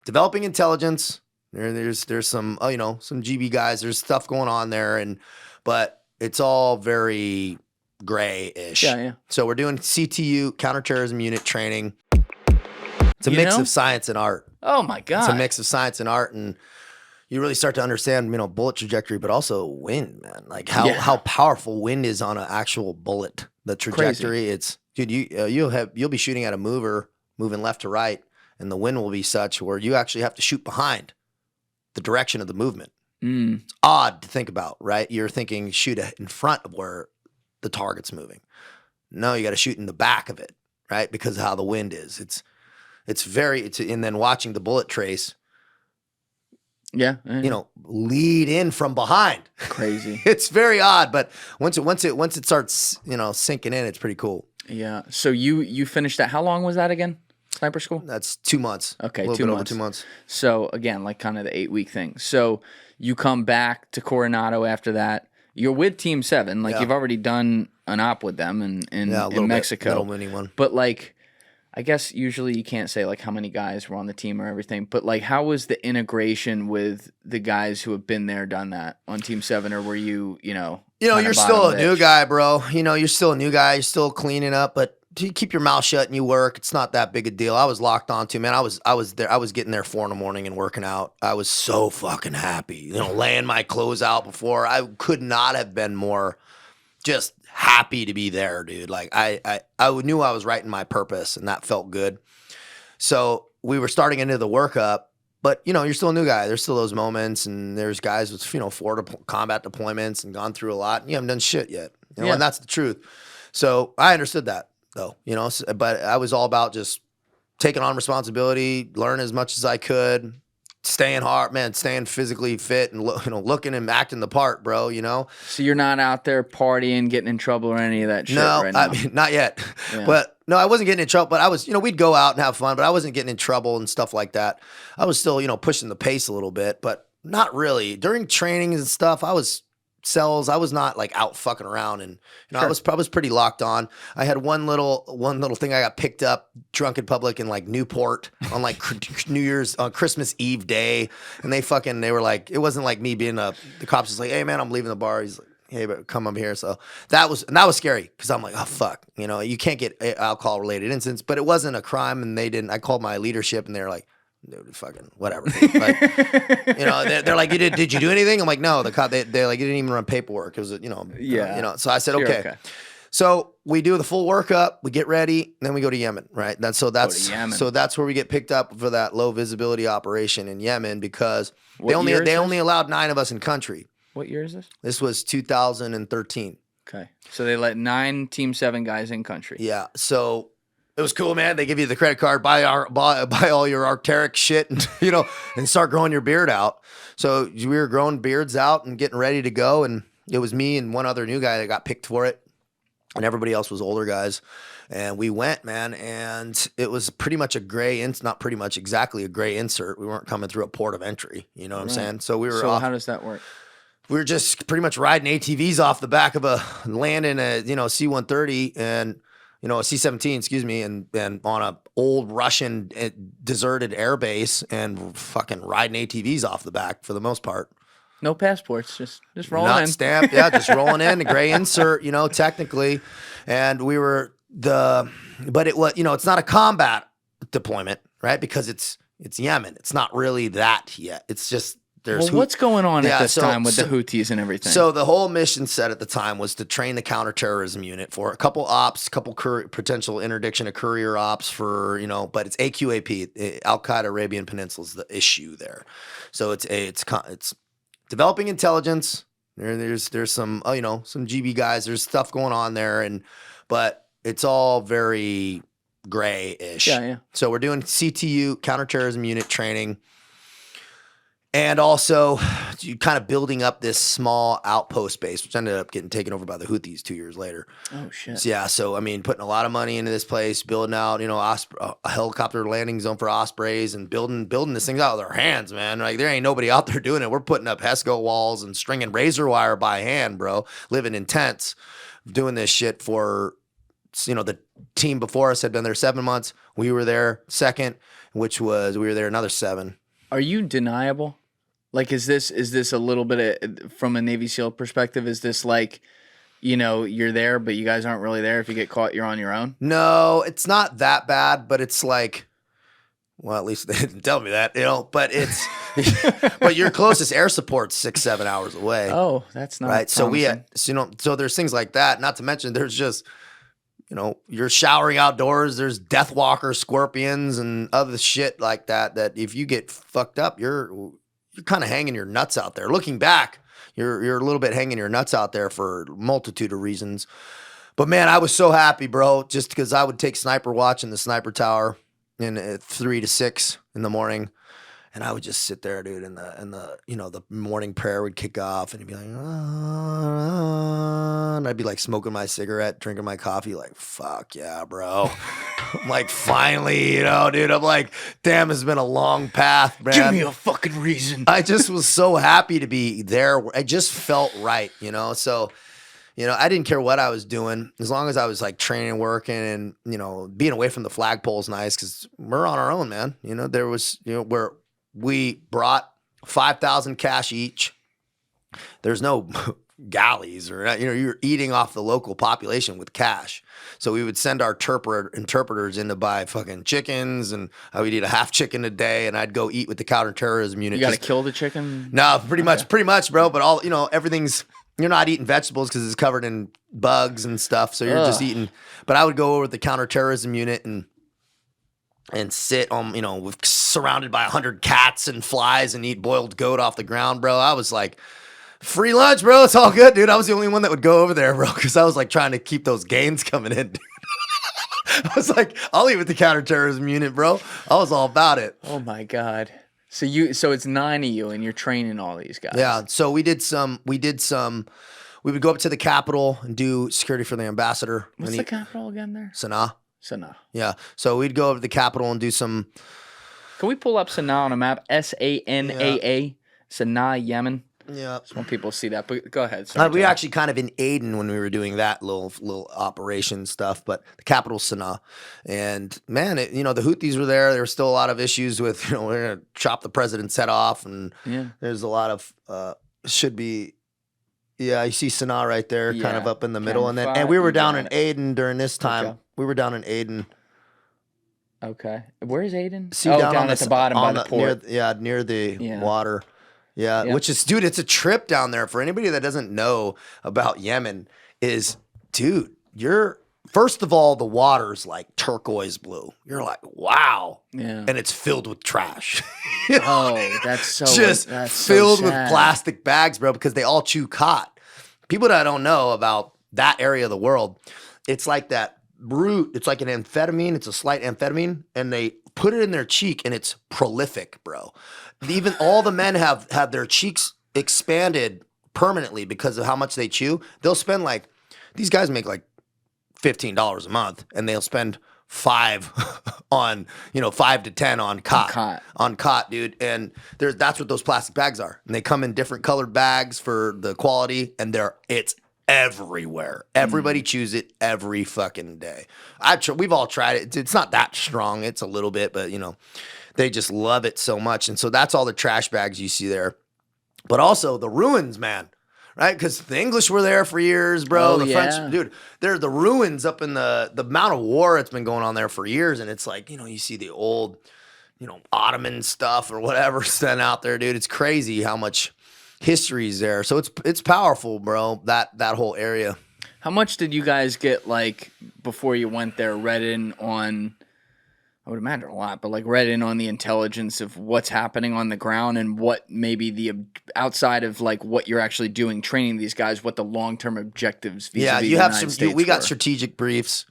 developing intelligence. There's some some GB guys. There's stuff going on there, but it's all very gray-ish. Yeah. So we're doing CTU, counterterrorism unit training. It's a mix of science and art. Oh my God. It's a mix of science and art, and you really start to understand, bullet trajectory, but also wind, man. Like how powerful wind is on an actual bullet. The trajectory, Crazy. Dude, you'll be shooting at a mover, moving left to right, and the wind will be such where you actually have to shoot behind the direction of the movement. It's odd to think about, right? You're thinking shoot in front of where the target's moving. No, you got to shoot in the back of it, right? Because of how the wind is. And then watching the bullet trace. Yeah. Lead in from behind. Crazy. It's very odd, but once it starts, sinking in, it's pretty cool. Yeah. So you finished that. How long was that again? Sniper school? That's 2 months. Okay, a little 2 bit months. Over 2 months. So again, like kind of the 8-week thing. So you come back to Coronado after that. You're with Team 7. Like you've already done an op with them in Mexico. Little mini one. But like, I guess usually you can't say like how many guys were on the team or everything. But like, how was the integration with the guys who have been there, done that on Team 7, or were you, you're still a new guy, bro. You're still a new guy. You're still cleaning up, but you keep your mouth shut and you work. It's not that big a deal. I was locked on to, man. I was there. I was getting there 4 a.m. and working out. I was so fucking happy. Laying my clothes out before. I could not have been more just happy to be there, dude. Like I knew I was right in my purpose, and that felt good. So we were starting into the workup, but you're still a new guy. There's still those moments, and there's guys with 4 combat deployments and gone through a lot, and you haven't done shit yet. And that's the truth. So I understood that. Though, but I was all about just taking on responsibility, learn as much as I could, staying hard, man, staying physically fit and looking and acting the part, bro, So you're not out there partying, getting in trouble or any of that shit right now? I mean, not yet. Yeah. But no, I wasn't getting in trouble, but I was, we'd go out and have fun, but I wasn't getting in trouble and stuff like that. I was still, pushing the pace a little bit, but not really. During trainings and stuff, I was not like out fucking around, and sure. I was pretty locked on. I had one little thing. I got picked up drunk in public in like Newport on like New Year's on Christmas Eve day, and they were like, it wasn't like me being the cops was like, hey man, I'm leaving the bar. He's like, hey, but come up here. So that was scary because I'm like, oh fuck, you can't get alcohol related incidents, but it wasn't a crime, and they didn't. I called my leadership, and they're like, dude, fucking whatever. Like, they're like, did you do anything? I'm like, no. The cop, they're like, you didn't even run paperwork. It was, So I said, okay. So we do the full workup. We get ready, and then we go to Yemen, right? That's where we get picked up for that low visibility operation in Yemen because they only allowed 9 of us in country. What year is this? This was 2013. Okay, so they let 9 Team 7 guys in country. Yeah, so. It was cool, man. They give you the credit card, buy all your Arc'teryx shit, and and start growing your beard out. So we were growing beards out and getting ready to go, and it was me and one other new guy that got picked for it, and everybody else was older guys. And we went, man, and it was pretty much a gray not pretty much exactly a gray insert. We weren't coming through a port of entry. You know what I'm saying? So we were. So how does that work? We were just pretty much riding ATVs off the back of landing a C-130 and. A C-17, excuse me, and on a old Russian deserted air base and fucking riding ATVs off the back for the most part. No passports, just rolling in. Not stamped, yeah, just rolling in, a gray insert, technically. And we were but it was, it's not a combat deployment, right? Because it's Yemen. It's not really that yet. It's just, what's going on at this time with the Houthis and everything? So the whole mission set at the time was to train the counterterrorism unit for a couple ops, potential interdiction of courier ops for, but it's AQAP, Al-Qaeda Arabian Peninsula is the issue there. So it's developing intelligence. There's some, some GB guys, there's stuff going on there, but it's all very gray-ish. Yeah. So we're doing CTU, counterterrorism unit training. And also, kind of building up this small outpost base, which ended up getting taken over by the Houthis 2 years later. Oh, shit. So, yeah, so, I mean, putting a lot of money into this place, building out, a helicopter landing zone for Ospreys and building this thing out with our hands, man. Like, there ain't nobody out there doing it. We're putting up HESCO walls and stringing razor wire by hand, bro, living in tents, doing this shit for, the team before us had been there 7 months. We were there second. which was we were there another 7. Are you deniable? Like, is this a little bit of, from a Navy SEAL perspective? Is this like, you're there, but you guys aren't really there. If you get caught, you're on your own. No, it's not that bad, but it's like, well, at least they didn't tell me that, but it's, but your closest air support's 6-7 hours away. Oh, that's not right. Promising. So we had, so there's things like that. Not to mention, there's just, you're showering outdoors. There's death walker scorpions and other shit like that. That if you get fucked up, you're kind of hanging your nuts out there. Looking back, you're a little bit hanging your nuts out there for a multitude of reasons. But man, I was so happy, bro, just because I would take sniper watch in the sniper tower at 3 to 6 in the morning, and I would just sit there, dude, and the morning prayer would kick off, and it'd be like, and I'd be like smoking my cigarette, drinking my coffee, like, fuck yeah, bro. I'm like, finally, dude. I'm like, damn, it's been a long path, man. Give me a fucking reason. I just was so happy to be there. I just felt right, So, I didn't care what I was doing as long as I was like training, working, and being away from the flagpole's nice because we're on our own, man. There was where we brought 5,000 cash each. There's no galleys or you're eating off the local population with cash. So we would send our interpreters in to buy fucking chickens, and I would eat a half chicken a day, and I'd go eat with the counterterrorism unit. You got to kill the chicken? No, pretty much, bro. But all everything's. You're not eating vegetables because it's covered in bugs and stuff. So you're just eating. But I would go over to the counterterrorism unit and sit on, surrounded by 100 cats and flies and eat boiled goat off the ground, bro. I was like, free lunch, bro. It's all good, dude. I was the only one that would go over there, bro, because I was like trying to keep those gains coming in, dude. I was like, I'll eat with the counterterrorism unit, bro. I was all about it. Oh my God. So it's 9 of you, and you're training all these guys. Yeah. So we would go up to the Capitol and do security for the ambassador. What's the capital again there? Sana'a. Sana'a. Yeah. So we'd go over to the Capitol and do some. Can we pull up Sana'a on a map? Sanaa. Sana'a, Yemen. Yeah. Just want people to see that. But go ahead. We were actually kind of in Aden when we were doing that little operation stuff, but the capital's Sana'a. And man, the Houthis were there. There were still a lot of issues with, we're going to chop the president's head off. And there's a lot of, you see Sana'a right there, kind of up in the middle. And we were down in Aden during this time. Okay. We were down in Aden. Okay. Where is Aden? See, down at the bottom by the port. Near the water. Yeah, yep. Which is, dude, it's a trip down there. For anybody that doesn't know about Yemen first of all, the water's like turquoise blue. You're like, wow. Yeah. And it's filled with trash. Oh, that's filled with plastic bags, bro, because they all chew cot. People that don't know about that area of the world, it's like that root. It's like an amphetamine. It's a slight amphetamine, and they put it in their cheek, and it's prolific, bro. Even all the men have their cheeks expanded permanently because of how much they chew. They'll spend these guys make like $15 a month, and they'll spend $5 on, 5 to 10 on cot, dude. And that's what those plastic bags are. And they come in different colored bags for the quality, and it's everywhere. Everybody chews it every fucking day. We've all tried it. It's not that strong. It's a little bit, but they just love it so much. And so that's all the trash bags you see there. But also the ruins, man. Right? Because the English were there for years, bro. The French, dude, they're the ruins up in the amount of war that's been going on there for years. And it's like, you see the old, Ottoman stuff or whatever sent out there, dude. It's crazy how much history is there. So it's powerful, bro, that whole area. How much did you guys get, before you went there, read in on, I would imagine a lot, but read in on the intelligence of what's happening on the ground and what maybe the outside of what you're actually doing, training these guys, what the long-term objectives vis-a-vis you have the United States we got strategic briefs,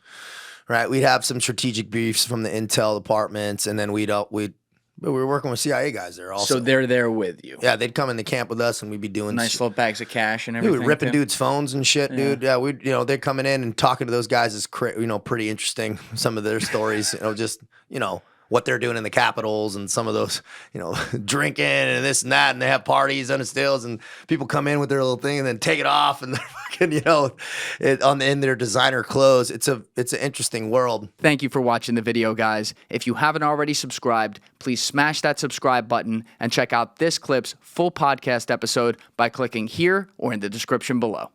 right? We'd have some strategic briefs from the intel departments, and then we were working with CIA guys there also. So they're there with you. Yeah, they'd come in the camp with us, and we'd be doing nice little bags of cash and everything. We were ripping dudes' phones and shit, dude. Yeah, they're coming in and talking to those guys is pretty interesting. Some of their stories, what they're doing in the capitals and some of those, drinking and this and that, and they have parties on the stills, and people come in with their little thing and then take it off, and they're fucking, in their designer clothes. It's an interesting world. Thank you for watching the video, guys. If you haven't already subscribed, please smash that subscribe button and check out this clip's full podcast episode by clicking here or in the description below.